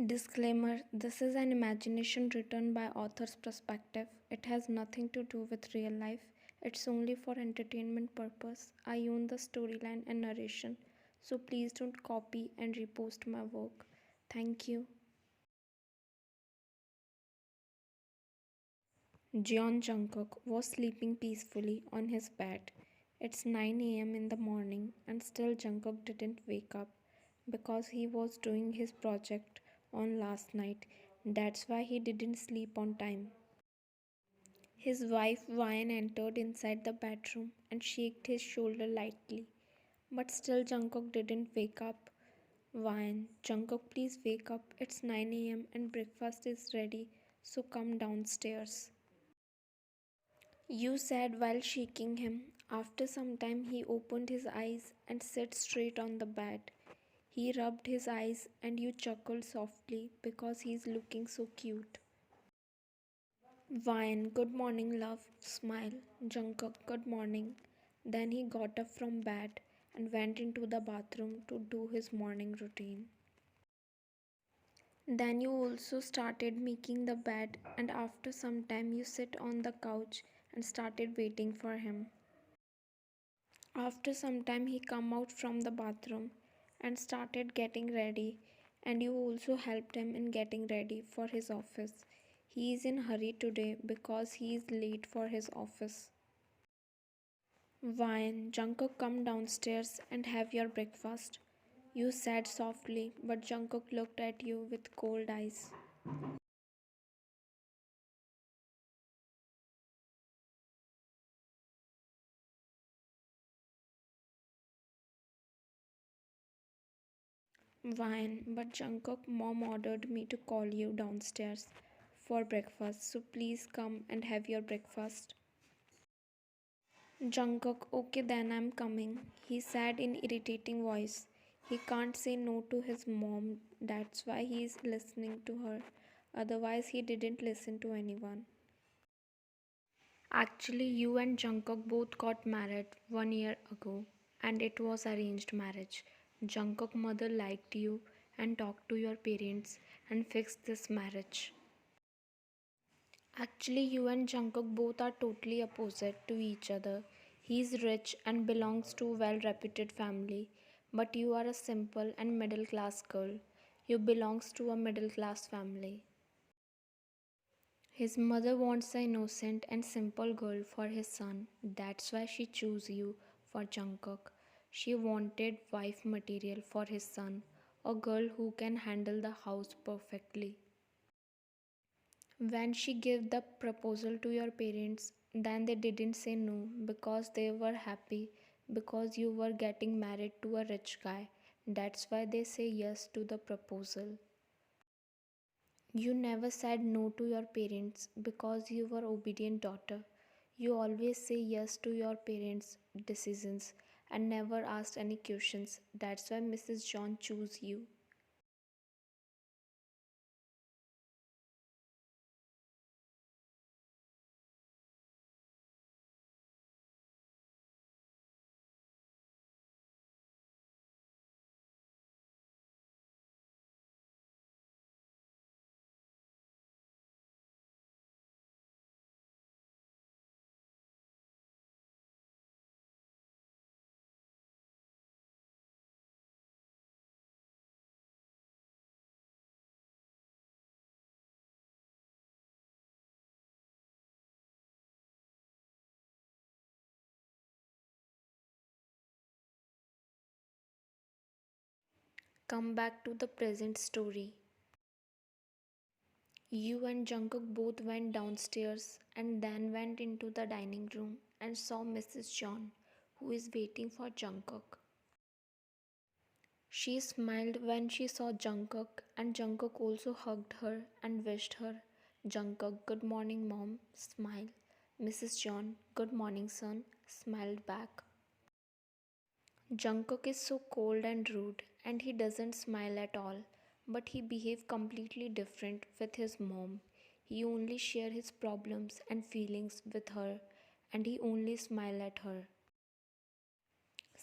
Disclaimer: this is an imagination written by author's perspective. It has nothing to do with real life. It's only for entertainment purpose. I own the storyline and narration, so please don't copy and repost my work. Thank you. Jeon Jungkook was sleeping peacefully on his bed. It's 9 a.m. in the morning and still Jungkook didn't wake up because he was doing his project on last night. That's why he didn't sleep on time. His wife Vian entered inside the bedroom and shook his shoulder lightly. But still Jungkook didn't wake up. Vian, Jungkook, please wake up. It's 9 a.m. and breakfast is ready, so come downstairs. You said while shaking him. After some time, he opened his eyes and sat straight on the bed. He rubbed his eyes and you chuckled softly because he's looking so cute. Vine, good morning, love. Smile. Jungkook, good morning. Then he got up from bed and went into the bathroom to do his morning routine. Then you also started making the bed, and after some time, you sit on the couch and started waiting for him. After some time he come out from the bathroom and started getting ready, and you also helped him in getting ready for his office. He is in hurry today because he is late for his office. Vine, Jungkook, come downstairs and have your breakfast. You said softly, but Jungkook looked at you with cold eyes. Vine, but Jungkook, mom ordered me to call you downstairs for breakfast, so please come and have your breakfast. Jungkook, okay then I'm coming, he said in irritating voice. He can't say no to his mom, that's why he is listening to her. Otherwise he didn't listen to anyone. Actually, you and Jungkook both got married 1 year ago, and it was arranged marriage. Jungkook mother liked you and talked to your parents and fixed this marriage. Actually, you and Jungkook both are totally opposite to each other. He is rich and belongs to a well-reputed family, but you are a simple and middle-class girl. You belongs to a middle-class family. His mother wants an innocent and simple girl for his son. That's why she chose you for Jungkook. She wanted wife material for his son, a girl who can handle the house perfectly. When she gave the proposal to your parents, then they didn't say no because they were happy because you were getting married to a rich guy. That's why they say yes to the proposal. You never said no to your parents because you were obedient daughter. You always say yes to your parents' decisions and never asked any questions. That's why Mrs. John chose you. Come back to the present story. You and Jungkook both went downstairs and then went into the dining room and saw Mrs. John, who is waiting for Jungkook. She smiled when she saw Jungkook, and Jungkook also hugged her and wished her. Jungkook, good morning, mom, smile. Mrs. John, good morning, son, smiled back. Jungkook is so cold and rude, and he doesn't smile at all, but he behaves completely different with his mom. He only share his problems and feelings with her, and he only smile at her.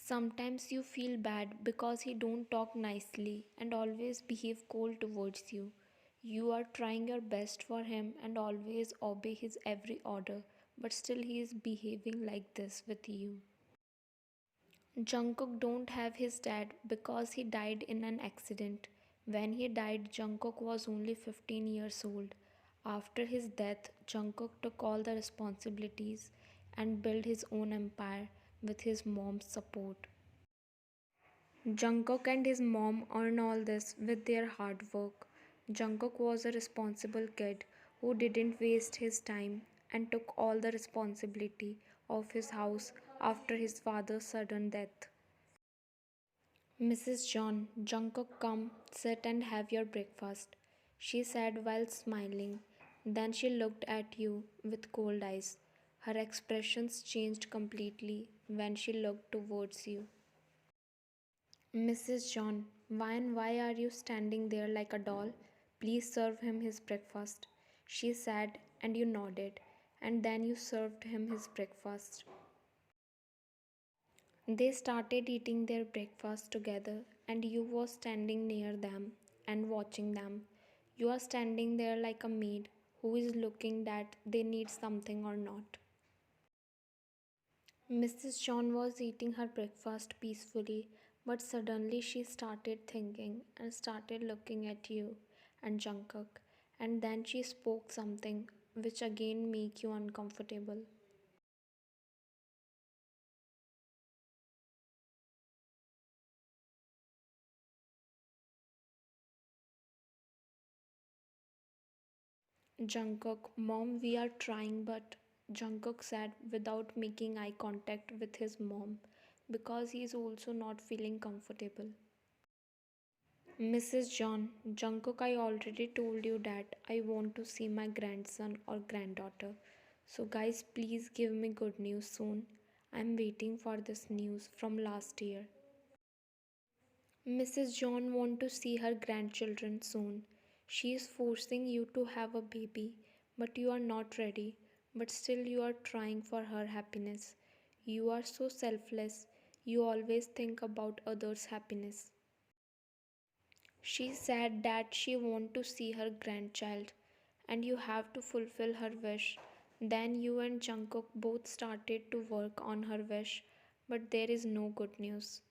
Sometimes you feel bad because he don't talk nicely and always behave cold towards you. You are trying your best for him and always obey his every order, but still he is behaving like this with you. Jungkook don't have his dad because he died in an accident. When he died, Jungkook was only 15 years old. After his death, Jungkook took all the responsibilities and built his own empire with his mom's support. Jungkook and his mom earned all this with their hard work. Jungkook was a responsible kid who didn't waste his time and took all the responsibility of his house after his father's sudden death. Mrs. John, Jungkook, come, sit and have your breakfast, she said while smiling. Then she looked at you with cold eyes. Her expressions changed completely when she looked towards you. Mrs. John, why are you standing there like a doll? Please serve him his breakfast, she said, and you nodded, and then you served him his breakfast. They started eating their breakfast together, and you were standing near them and watching them. You are standing there like a maid who is looking that they need something or not. Mrs. John was eating her breakfast peacefully, but suddenly she started thinking and started looking at you and Jungkook, and then she spoke something which again make you uncomfortable. Jungkook, Mom, we are trying, but Jungkook said without making eye contact with his mom because he is also not feeling comfortable. Mrs. John, Jungkook, I already told you that I want to see my grandson or granddaughter. So, guys, please give me good news soon. I'm waiting for this news from last year. Mrs. John wants to see her grandchildren soon. She is forcing you to have a baby, but you are not ready. But still, you are trying for her happiness. You are so selfless. You always think about others' happiness. She said that she wants to see her grandchild, and you have to fulfill her wish. Then you and Jungkook both started to work on her wish, but there is no good news.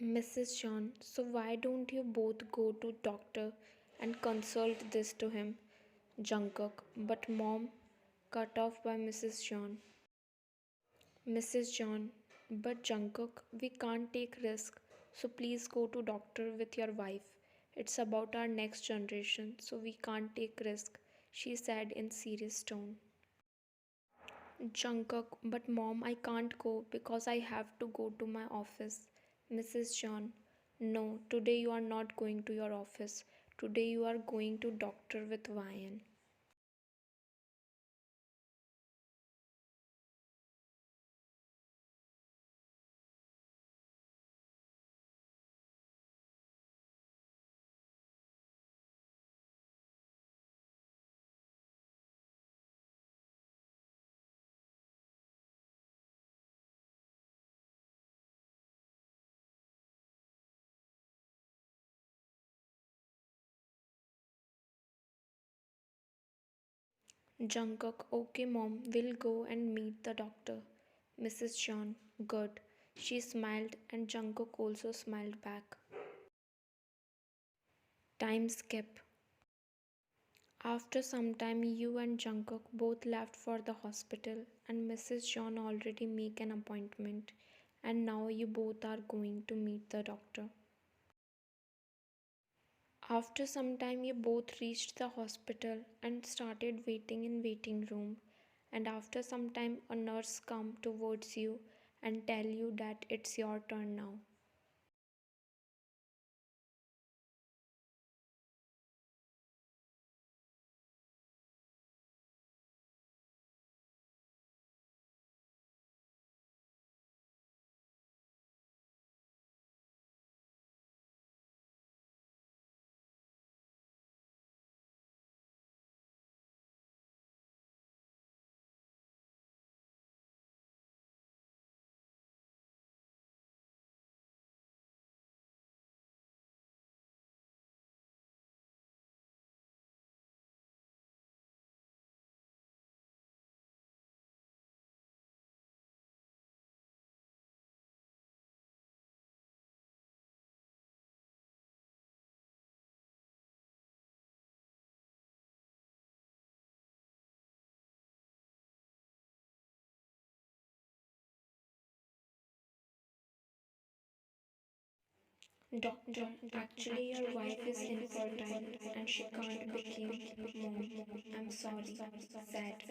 Mrs. John, so why don't you both go to doctor and consult this to him? Jungkook, but mom, cut off by Mrs. John. Mrs. John, but Jungkook, we can't take risk. So please go to doctor with your wife. It's about our next generation, so we can't take risk, she said in serious tone. Jungkook, but mom, I can't go because I have to go to my office. Mrs. John, no, today you are not going to your office. Today you are going to doctor with Ryan. Jungkook, okay mom, we'll go and meet the doctor. Mrs. John, good. She smiled and Jungkook also smiled back. Time skip. After some time, you and Jungkook both left for the hospital, and Mrs. John already make an appointment, and now you both are going to meet the doctor. After some time, you both reached the hospital and started waiting in waiting room. And after some time, a nurse come towards you and tell you that it's your turn now. Doctor, actually your wife is infertile and she can't become mom. I'm sorry. Sad.